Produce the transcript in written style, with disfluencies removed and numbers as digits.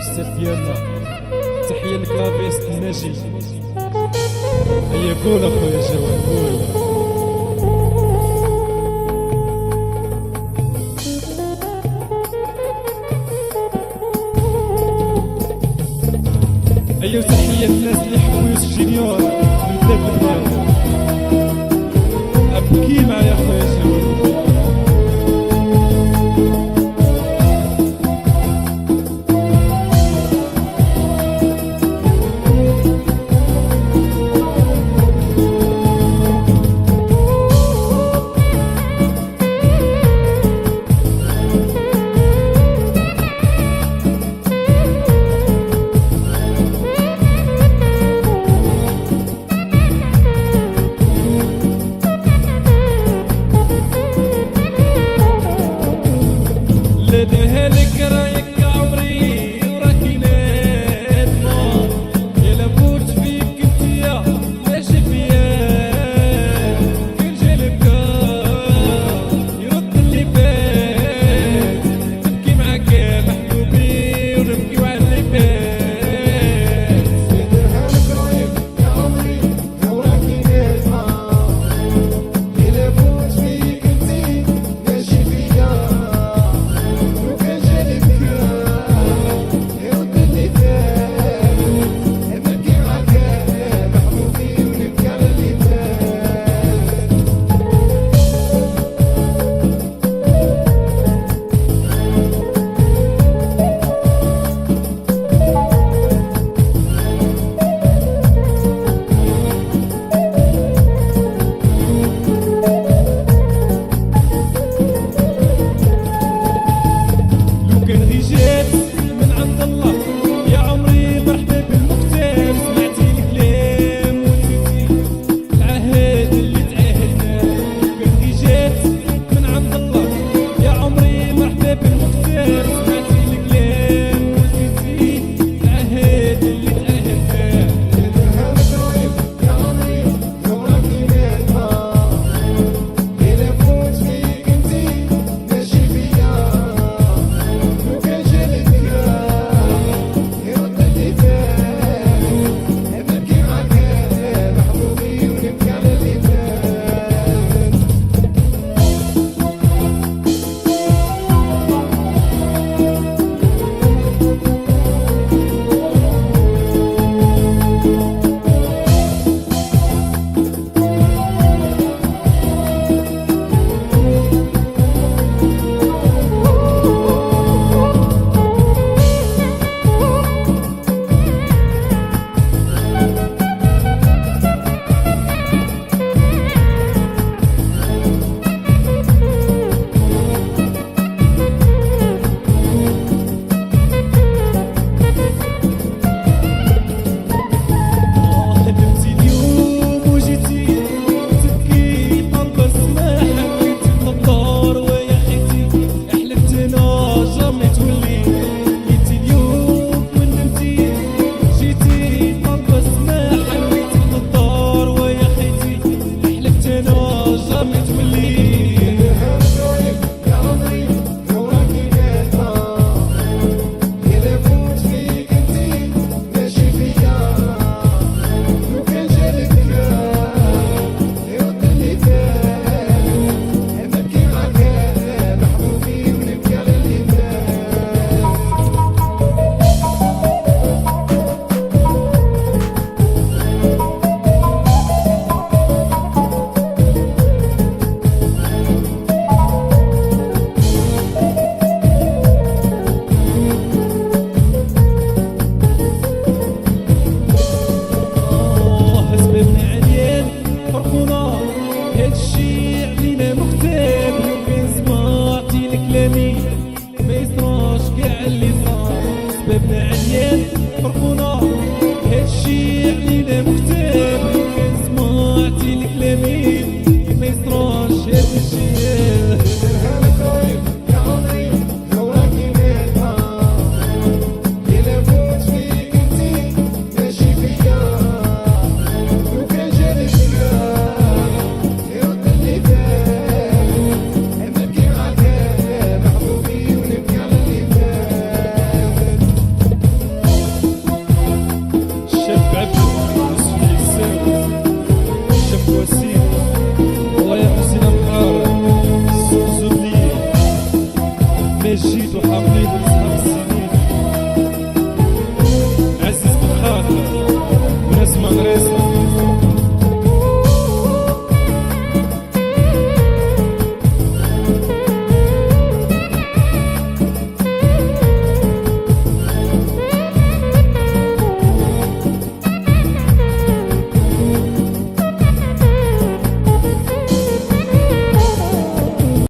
بزاف ديالنا. تحية لكلافيس الناجي. هيا قول اخويا جواد قول. أيوة تحية للناس اللي يحبوا يوسف جونيور من بلاد البلاد. أبكي معايا خويا جواد. لديها لك رايك عمري وراكي نادمة، يلا موت فيك انتيا ماشي فيا. كل جالك يرد اللي فات، تبكي معاك يا محبوبي ونبكيو على اللي فات. لديها لك رايك يا عمري وراكي نادمة، يلا موت فيك انتي ماشي فيا. من عند الله يا عمري مرحبا بالمختار. سمعتي الكلام ونسيتي العهد اللي تعاهدنا. كنتي جات من عند الله يا عمري مرحبا بالمختار. سمعتي الكلام ونسيتي العهد اللي تعاهدنا. لديها لك رايك يا عمري وراكي نادمة، يلا موت فيك انتي ماشي فيا. هادشي علينا مختاب. لو كان سمعتي لكلامي ما يصراش كاع اللي صار. سبابنا عريان